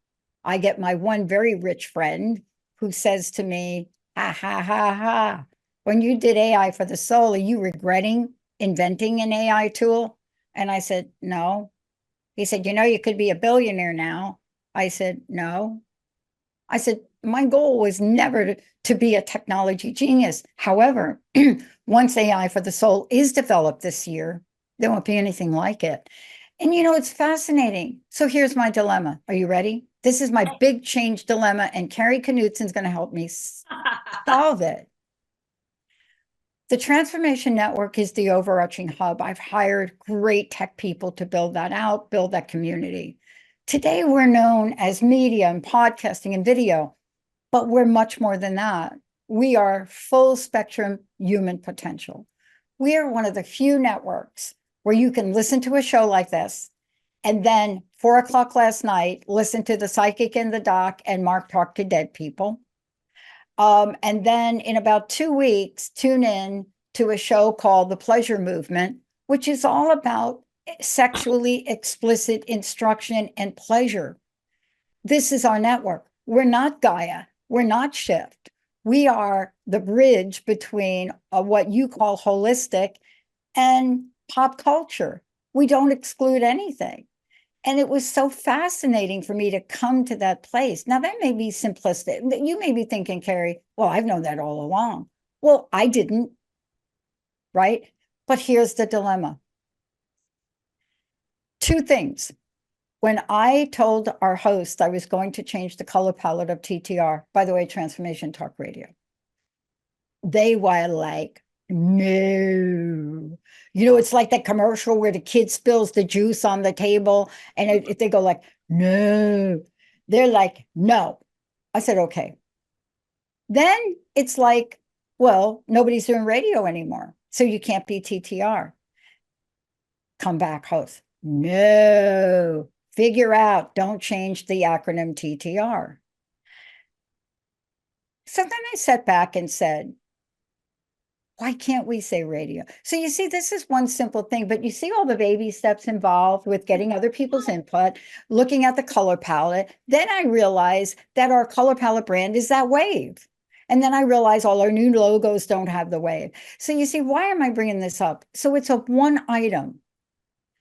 I get my one very rich friend who says to me, ha, ha, ha, ha, when you did AI for the soul, are you regretting inventing an AI tool? And I said, no. He said, you could be a billionaire now. I said, no. I said, my goal was never to be a technology genius. However, once AI for the soul is developed this year, there won't be anything like it. And it's fascinating. So here's my dilemma. Are you ready? This is my big change dilemma, and Kari Knutson's going to help me solve it. The Transformation Network is the overarching hub. I've hired great tech people to build that out, build that community. Today, we're known as media and podcasting and video, but we're much more than that. We are full spectrum human potential. We are one of the few networks where you can listen to a show like this, and then 4:00 last night, listen to The Psychic and the Doc and Mark talk to dead people. And then in about 2 weeks, tune in to a show called The Pleasure Movement, which is all about sexually explicit instruction and pleasure. This is our network. We're not Gaia. We're not Shift. We are the bridge between what you call holistic and pop culture. We don't exclude anything. And it was so fascinating for me to come to that place. Now, that may be simplistic. You may be thinking, Kari, well, I've known that all along. Well, I didn't, right? But here's the dilemma. 2 things. When I told our host I was going to change the color palette of TTR, by the way, Transformation Talk Radio, they were like, no. It's like that commercial where the kid spills the juice on the table and they go like, no. They're like, no. I said, okay. Then it's like, well, nobody's doing radio anymore, so you can't be TTR. Come back, host. No. Figure out, don't change the acronym TTR. So then I sat back and said, why can't we say radio? So you see, this is one simple thing, but you see all the baby steps involved with getting other people's input, looking at the color palette. Then I realized that our color palette brand is that wave. And then I realized all our new logos don't have the wave. So you see, why am I bringing this up? So it's a one item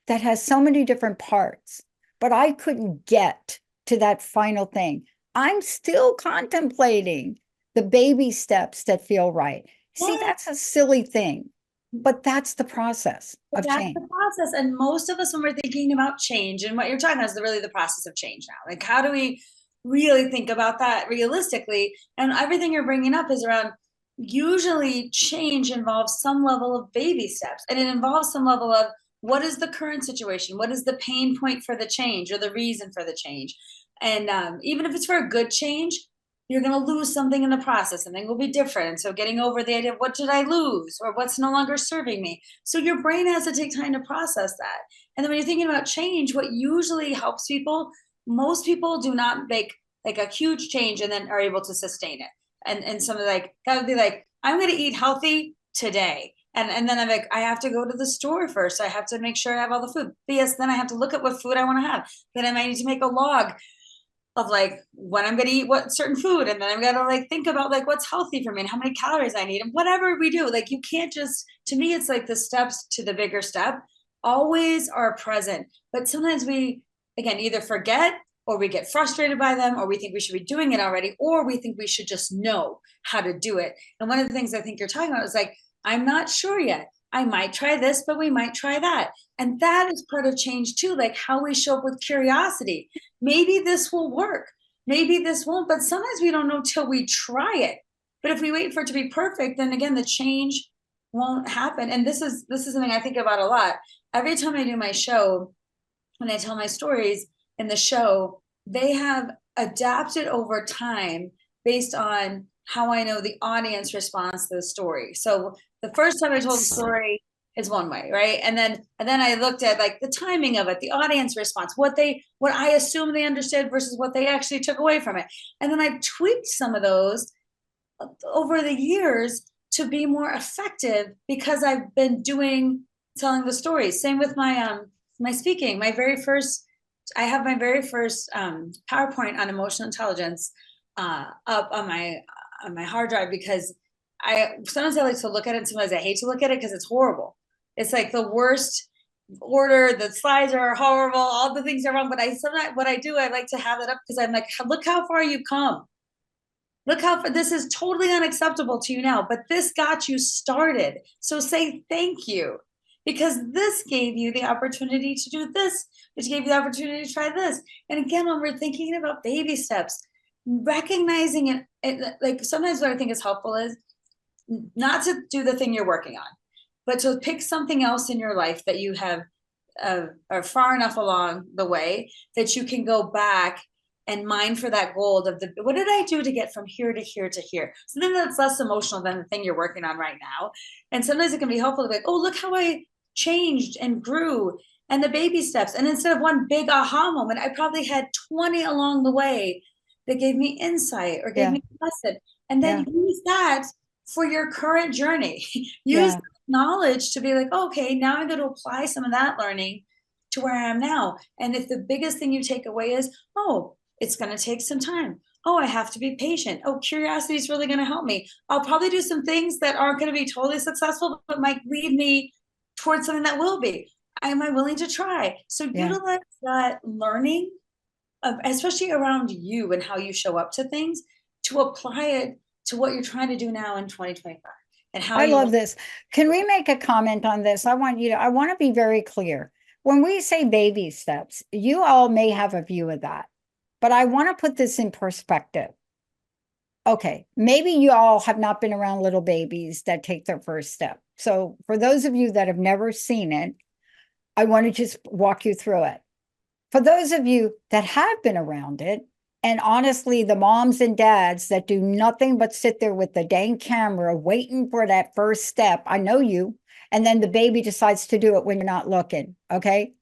that has so many different parts, but I couldn't get to that final thing. I'm still contemplating the baby steps that feel right. See, that's a silly thing, but that's the process of change. That's the process. And most of us, when we're thinking about change, and what you're talking about is really the process of change now. Like, how do we really think about that realistically? And everything you're bringing up is around usually change involves some level of baby steps, and it involves some level of what is the current situation, what is the pain point for the change or the reason for the change. And even if it's for a good change, you're going to lose something in the process, something will be different. And so getting over the idea of what did I lose or what's no longer serving me, so your brain has to take time to process that. And then when you're thinking about change, what usually helps people, most people do not make like a huge change and then are able to sustain it. And something like that would be like, I'm going to eat healthy today. And then I'm like, I have to go to the store first. I have to make sure I have all the food. But yes, then I have to look at what food I want to have. Then I might need to make a log of like when I'm going to eat what certain food. And then I'm going to like think about like what's healthy for me and how many calories I need and whatever we do. Like you can't just, to me, it's like the steps to the bigger step always are present. But sometimes we, again, either forget or we get frustrated by them, or we think we should be doing it already, or we think we should just know how to do it. And one of the things I think you're talking about is like, I'm not sure yet. I might try this, but we might try that. And that is part of change too, like how we show up with curiosity. Maybe this will work. Maybe this won't, but sometimes we don't know till we try it. But if we wait for it to be perfect, then again, the change won't happen. And this is something I think about a lot. Every time I do my show, when I tell my stories in the show, they have adapted over time based on how I know the audience responds to the story. So the first time I told the story is one way, right? And then I looked at like the timing of it, the audience response, what I assume they understood versus what they actually took away from it. And then I tweaked some of those over the years to be more effective because I've been telling the stories. Same with my speaking. I have my very first PowerPoint on emotional intelligence up on my hard drive, because sometimes I like to look at it and sometimes I hate to look at it because it's horrible. It's like the worst order, the slides are horrible, all the things are wrong. But sometimes what I do, I like to have it up because I'm like, look how far you've come. Look how far, this is totally unacceptable to you now, but this got you started. So say thank you, because this gave you the opportunity to do this, which gave you the opportunity to try this. And again, when we're thinking about baby steps, recognizing it, like sometimes what I think is helpful is not to do the thing you're working on, but to pick something else in your life that you have are far enough along the way that you can go back and mine for that gold of what did I do to get from here to here to here? Something that's less emotional than the thing you're working on right now. And sometimes it can be helpful to be like, oh, look how I changed and grew, and the baby steps. And instead of one big aha moment, I probably had 20 along the way that gave me insight or gave me a lesson. And then use that for your current journey. Use knowledge to be like, okay, now I'm going to apply some of that learning to where I am now. And if the biggest thing you take away is, oh, it's going to take some time. Oh, I have to be patient. Oh, curiosity is really going to help me. I'll probably do some things that aren't going to be totally successful, but might lead me towards something that will be. Am I willing to try? So utilize that learning, especially around you and how you show up to things, to apply it to what you're trying to do now in 2025. And how I love this. Can we make a comment on this? I want to be very clear. When we say baby steps, you all may have a view of that, but I want to put this in perspective. Okay, maybe you all have not been around little babies that take their first step. So for those of you that have never seen it, I want to just walk you through it. For those of you that have been around it, and honestly, the moms and dads that do nothing but sit there with the dang camera waiting for that first step, I know you, and then the baby decides to do it when you're not looking, okay?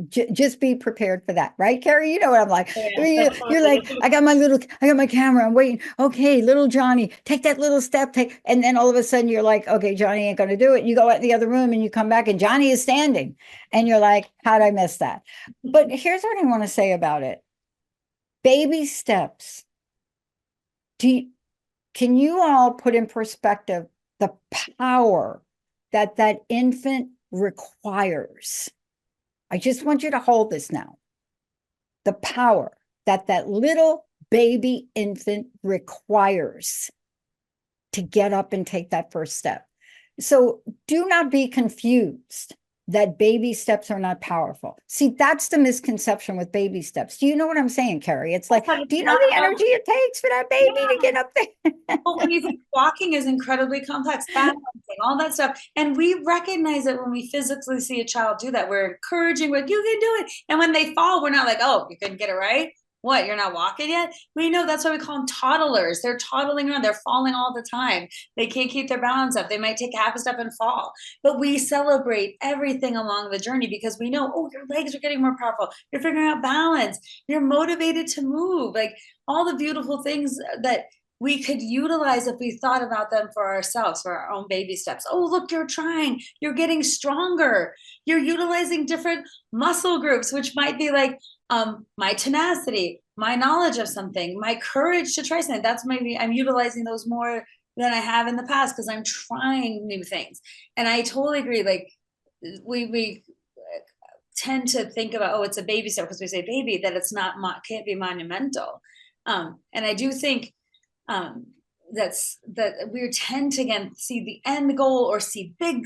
Just be prepared for that, right, Kari? You know what I'm like. You're like, I got my camera, I'm waiting. Okay, little Johnny, take that little step, and then all of a sudden you're like, okay, Johnny ain't gonna do it. You go out the other room and you come back and Johnny is standing. And you're like, how'd I miss that? But here's what I want to say about it. Baby steps. Can you all put in perspective the power that infant requires? I just want you to hold this now. The power that little baby infant requires to get up and take that first step. So do not be confused that baby steps are not powerful. See, that's the misconception with baby steps. Do you know what I'm saying, Kari? It's like, But it's do you know not the about, energy it takes for that baby to yeah. get up there? Well, when you think walking is incredibly complex, balancing, all that stuff. And we recognize it when we physically see a child do that. We're encouraging, like, you can do it. And when they fall, we're not like, oh, you couldn't get it right. What, you're not walking yet? We know that's why we call them toddlers. They're toddling around. They're falling all the time. They can't keep their balance up. They might take half a step and fall. But we celebrate everything along the journey because we know, oh, your legs are getting more powerful. You're figuring out balance. You're motivated to move. Like all the beautiful things that we could utilize if we thought about them for ourselves, for our own baby steps. Oh, look, you're trying. You're getting stronger. You're utilizing different muscle groups, which might be like, my tenacity, my knowledge of something, my courage to try something. That's maybe I'm utilizing those more than I have in the past because I'm trying new things. And I totally agree. Like we tend to think about, oh, it's a baby step because we say baby, that it's not, can't be monumental. And I do think that we tend to again see the end goal or see big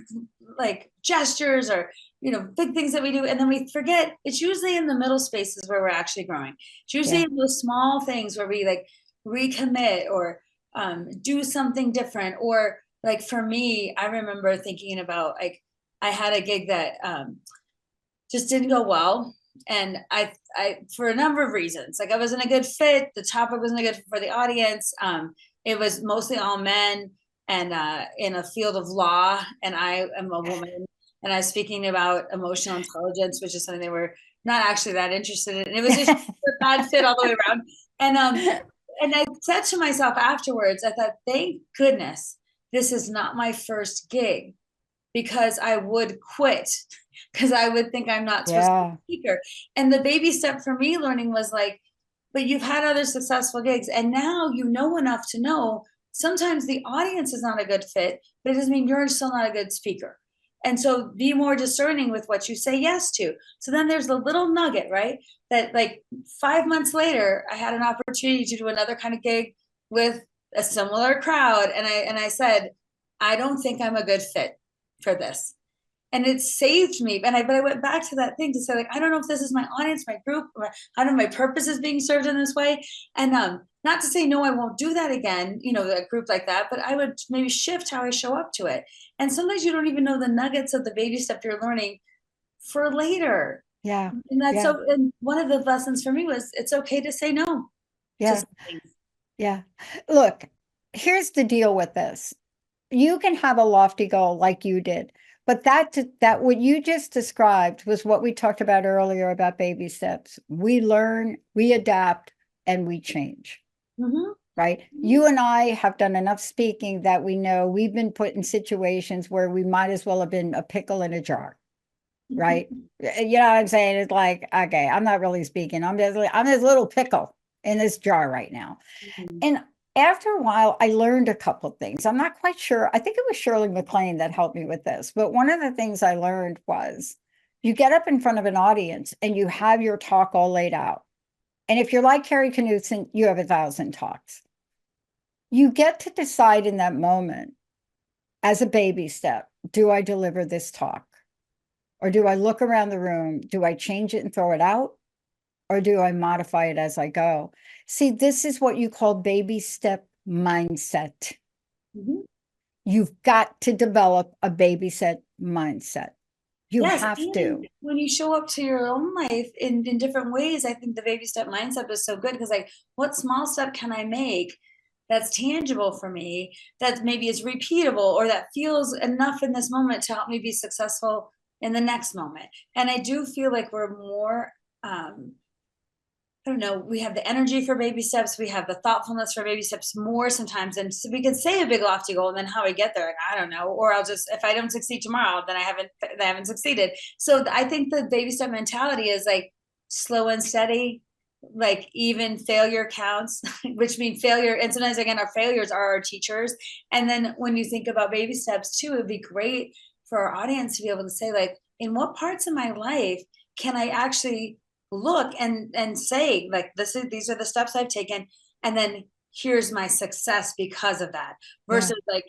like gestures or big things that we do, and then we forget it's usually in the middle spaces where we're actually growing. It's usually in those small things where we like recommit or do something different. Or like for me, I remember thinking about like I had a gig that just didn't go well. And I for a number of reasons, like I wasn't a good fit. The topic wasn't a good fit for the audience. It was mostly all men and in a field of law. And I am a woman and I was speaking about emotional intelligence, which is something they were not actually that interested in. And it was just a bad fit all the way around. And I said to myself afterwards, I thought, thank goodness this is not my first gig, because I would quit because I would think I'm not supposed to be a speaker. And the baby step for me learning was like, but you've had other successful gigs and now you know enough to know sometimes the audience is not a good fit, but it doesn't mean you're still not a good speaker. And so be more discerning with what you say yes to. So then there's the little nugget, right? That like 5 months later, I had an opportunity to do another kind of gig with a similar crowd. And I said, I don't think I'm a good fit for this. And it saved me. But I went back to that thing to say, like, I don't know if this is my audience, my group, or I don't know if my purpose is being served in this way. And not to say, no, I won't do that again, a group like that, but I would maybe shift how I show up to it. And sometimes you don't even know the nuggets of the baby stuff you're learning for later. Yeah. And that's so, and one of the lessons for me was it's okay to say no. Yeah. Yeah. Look, here's the deal with this. You can have a lofty goal like you did, but that what you just described was what we talked about earlier about baby steps. We learn, we adapt, and we change. Mm-hmm. Right? Mm-hmm. You and I have done enough speaking that we know we've been put in situations where we might as well have been a pickle in a jar. Right? Mm-hmm. You know what I'm saying? It's like, okay, I'm not really speaking. I'm this little pickle in this jar right now. Mm-hmm. And after a while, I learned a couple of things. I'm not quite sure. I think it was Shirley MacLaine that helped me with this. But one of the things I learned was you get up in front of an audience and you have your talk all laid out. And if you're like Kari Knutson, you have 1,000 talks. You get to decide in that moment, as a baby step, do I deliver this talk? Or do I look around the room? Do I change it and throw it out? Or do I modify it as I go? See, this is what you call baby step mindset. Mm-hmm. You've got to develop a baby step mindset. You have to. When you show up to your own life in different ways, I think the baby step mindset is so good because like, what small step can I make that's tangible for me, that maybe is repeatable or that feels enough in this moment to help me be successful in the next moment? And I do feel like we're more, I don't know, we have the energy for baby steps. We have the thoughtfulness for baby steps more sometimes. And so we can say a big lofty goal and then how we get there, like, I don't know, or I'll just, if I don't succeed tomorrow, then I haven't succeeded. So I think the baby step mentality is like slow and steady, like even failure counts, which means failure. And sometimes again, our failures are our teachers. And then when you think about baby steps too, it'd be great for our audience to be able to say like, in what parts of my life can I actually look and say like these are the steps I've taken, and then here's my success because of that, versus like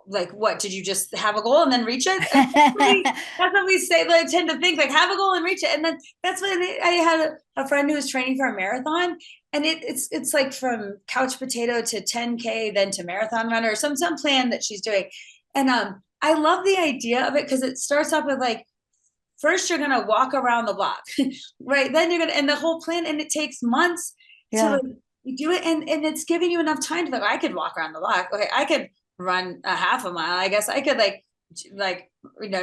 like, what, did you just have a goal and then reach it? That's what we say. I tend to think like, have a goal and reach it. And then that's when I had a friend who was training for a marathon, and it's like from couch potato to 10K, then to marathon runner, some plan that she's doing. And I love the idea of it, because it starts off with like, first you're gonna walk around the block, right? Then you're gonna, and the whole plan, and it takes months to like, do it, and it's giving you enough time to like, I could walk around the block. Okay, I could run a half a mile. I guess I could like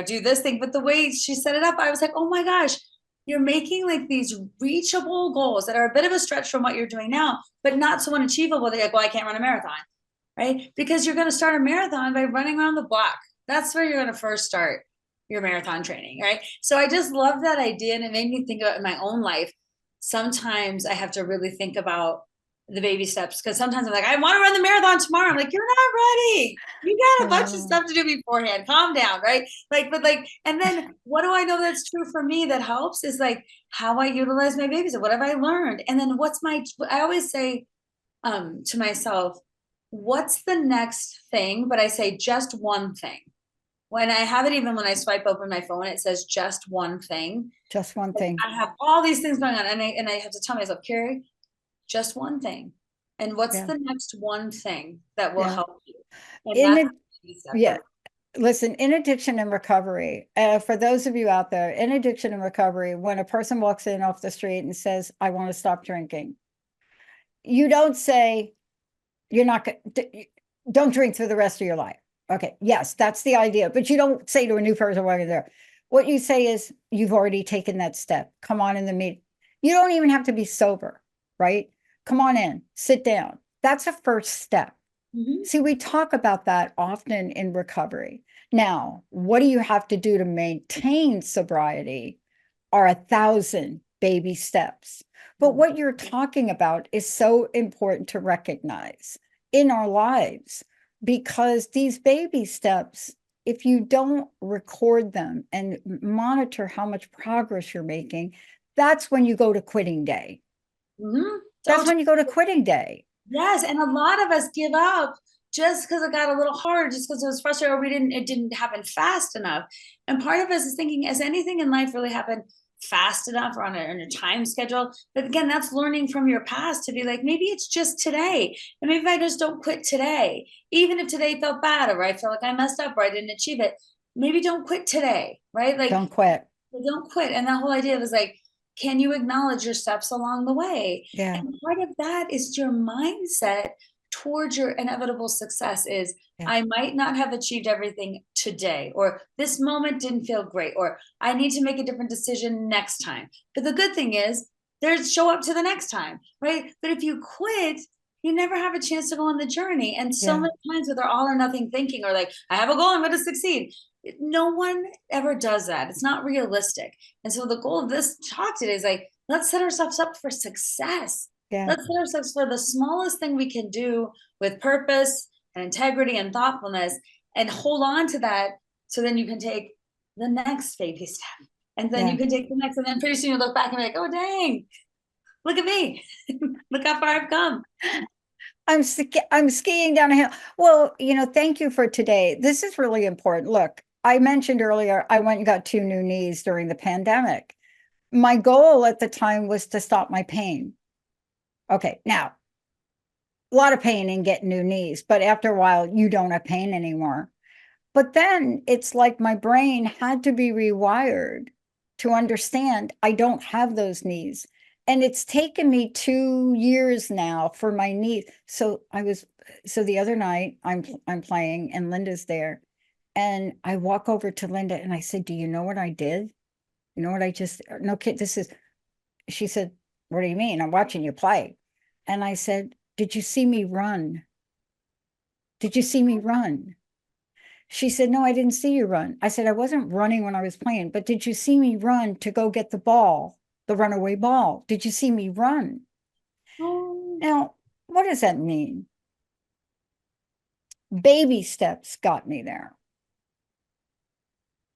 do this thing. But the way she set it up, I was like, oh my gosh, you're making like these reachable goals that are a bit of a stretch from what you're doing now, but not so unachievable that you're like, well, I can't run a marathon, right? Because you're going to start a marathon by running around the block. That's where you're going to first start your marathon training, right? So I just love that idea, and it made me think about in my own life. Sometimes I have to really think about the baby steps, because sometimes I'm like, I want to run the marathon tomorrow. I'm like, you're not ready. You got a bunch of stuff to do beforehand. Calm down, right? Like, but like, and then what do I know that's true for me that helps is like how I utilize my babies and what have I learned? And then I always say to myself, what's the next thing? But I say just one thing. When I have it, even when I swipe open my phone, it says just one thing. Just one thing. I have all these things going on, and I have to tell myself, Kari, just one thing. And what's the next one thing that will help you? Listen, in addiction and recovery, for those of you out there, in addiction and recovery, when a person walks in off the street and says, I want to stop drinking, you don't say, don't drink for the rest of your life. Okay, yes, that's the idea. But you don't say to a new person walking there, what you say is, you've already taken that step. Come on in the meeting. You don't even have to be sober, right? Come on in, sit down. That's a first step. Mm-hmm. See, we talk about that often in recovery. Now, what do you have to do to maintain sobriety are 1,000 baby steps. But what you're talking about is so important to recognize in our lives, because these baby steps, if you don't record them and monitor how much progress you're making, that's when you go to quitting day. Mm-hmm. That's when you go to quitting day. Yes. And a lot of us give up just because it got a little hard, just because it was frustrating, or it didn't happen fast enough. And part of us is thinking, has anything in life really happened fast enough or on a time schedule? But again, that's learning from your past to be like, maybe it's just today. And maybe I just don't quit today. Even if today felt bad, or I felt like I messed up, or I didn't achieve it, maybe don't quit today, right? Like, don't quit. Don't quit. And that whole idea was like, can you acknowledge your steps along the way? Yeah. And part of that is your mindset towards your inevitable success is, I might not have achieved everything today, or this moment didn't feel great, or I need to make a different decision next time. But the good thing is, there's show up to the next time, right? But if you quit, you never have a chance to go on the journey. And so many times with our all or nothing thinking, or like, I have a goal, I'm going to succeed. No one ever does that. It's not realistic. And so the goal of this talk today is like, let's set ourselves up for success. Yeah. Let's set ourselves for the smallest thing we can do with purpose and integrity and thoughtfulness, and hold on to that. So then you can take the next baby step, and then you can take the next, and then pretty soon you look back and be like, oh, dang, look at me. Look how far I've come. I'm skiing down a hill. Well, thank you for today. This is really important. Look, I mentioned earlier, I went and got 2 new knees during the pandemic. My goal at the time was to stop my pain. Okay, now, a lot of pain in getting new knees, but after a while, you don't have pain anymore. But then it's like my brain had to be rewired to understand I don't have those knees. And it's taken me 2 years now for my knees. So the other night I'm playing and Linda's there, and I walk over to Linda and I said, do you know what I did? You know what I just, no kid, she said, what do you mean? I'm watching you play. And I said, did you see me run? Did you see me run? She said, no, I didn't see you run. I said, I wasn't running when I was playing, but did you see me run to go get the ball, the runaway ball? Did you see me run? Oh. Now, what does that mean? Baby steps got me there,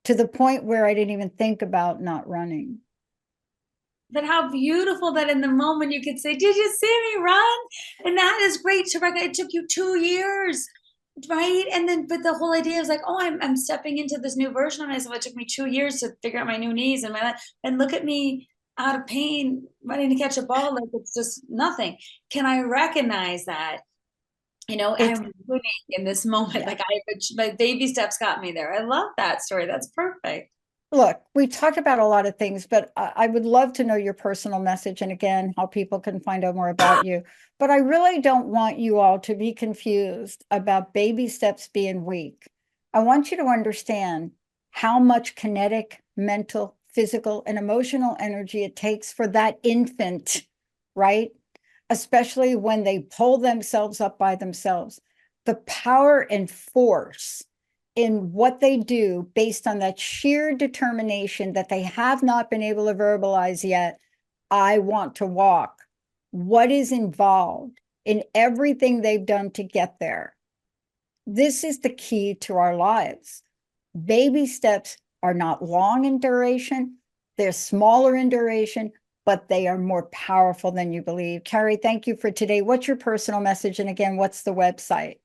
to the point where I didn't even think about not running. But how beautiful that in the moment you could say, did you see me run? And that is great to recognize. It took you 2 years Right. And then, but the whole idea is like, oh, I'm stepping into this new version of myself. It took me 2 years to figure out my new knees and my life. And look at me out of pain, running to catch a ball. Like it's just nothing. Can I recognize that? I'm winning in this moment. Yeah. Like my baby steps got me there. I love that story. That's perfect. Look, we talked about a lot of things, but I would love to know your personal message and again, how people can find out more about you. But I really don't want you all to be confused about baby steps being weak. I want you to understand how much kinetic, mental, physical, and emotional energy it takes for that infant, right? Especially when they pull themselves up by themselves. The power and force in what they do based on that sheer determination that they have not been able to verbalize yet. I want to walk. What is involved in everything they've done to get there? This is the key to our lives. Baby steps are not long in duration. They're smaller in duration, but they are more powerful than you believe. Kari, thank you for today. What's your personal message? And again, what's the website?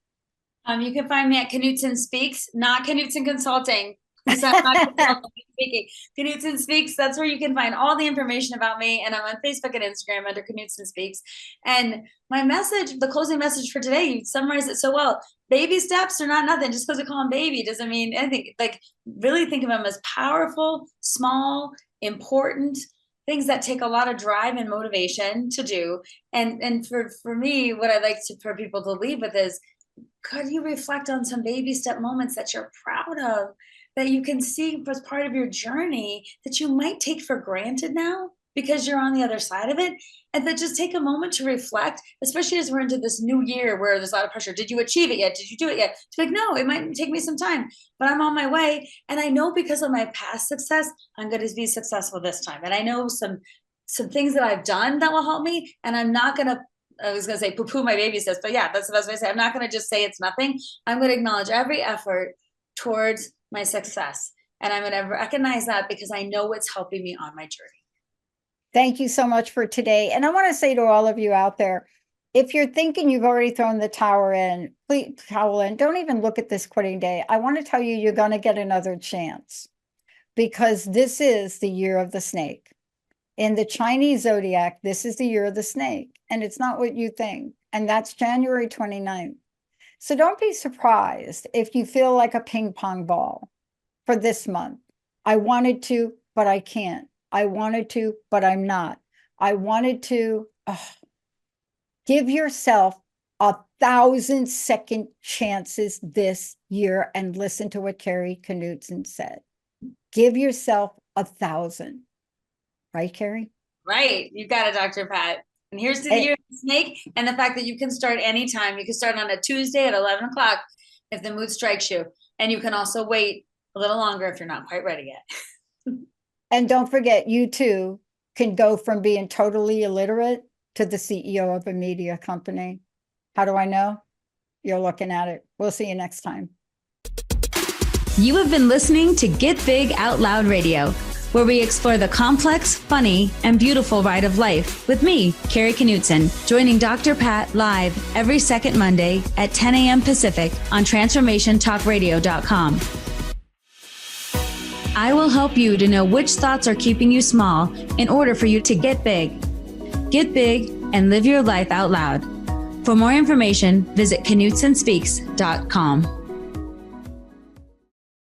You can find me at Knutson Speaks, not Knutson Consulting. So I'm not consulting, speaking. Knutson Speaks, that's where you can find all the information about me. And I'm on Facebook and Instagram under Knutson Speaks. And my message, the closing message for today, you summarized it so well. Baby steps are not nothing. Just because we call them baby doesn't mean anything. Like really think of them as powerful, small, important things that take a lot of drive and motivation to do. And for me, what I'd like for people to leave with is, could you reflect on some baby step moments that you're proud of, that you can see as part of your journey that you might take for granted now because you're on the other side of it? And then just take a moment to reflect, especially as we're into this new year where there's a lot of pressure. Did you achieve it yet? Did you do it yet? It's like, no, it might take me some time, but I'm on my way. And I know because of my past success, I'm going to be successful this time. And I know some things that I've done that will help me. And I'm not going to, I was going to say poo-poo my baby steps, but yeah, that's the best way to say it. I'm not going to just say it's nothing. I'm going to acknowledge every effort towards my success. And I'm going to recognize that because I know it's helping me on my journey. Thank you so much for today. And I want to say to all of you out there, if you're thinking you've already thrown the towel in, don't even look at this quitting day. I want to tell you, you're going to get another chance because this is the year of the snake. In the Chinese zodiac, this is the year of the snake, and it's not what you think. And that's January 29th. So don't be surprised if you feel like a ping pong ball for this month. I wanted to, but I can't. I wanted to, but I'm not. I wanted to. Give yourself 1,000-second chances this year and listen to what Kari Knutson said. Give yourself 1,000. Right, Kari? Right. You got it, Dr. Pat. And here's to the year of the snake and the fact that you can start anytime. You can start on a Tuesday at 11 o'clock if the mood strikes you. And you can also wait a little longer if you're not quite ready yet. And don't forget, you too can go from being totally illiterate to the CEO of a media company. How do I know? You're looking at it. We'll see you next time. You have been listening to Get Big Out Loud Radio, where we explore the complex, funny, and beautiful ride of life with me, Kari Knutson, joining Dr. Pat live every second Monday at 10 a.m. Pacific on TransformationTalkRadio.com. I will help you to know which thoughts are keeping you small in order for you to get big. Get big and live your life out loud. For more information, visit KnutsonSpeaks.com.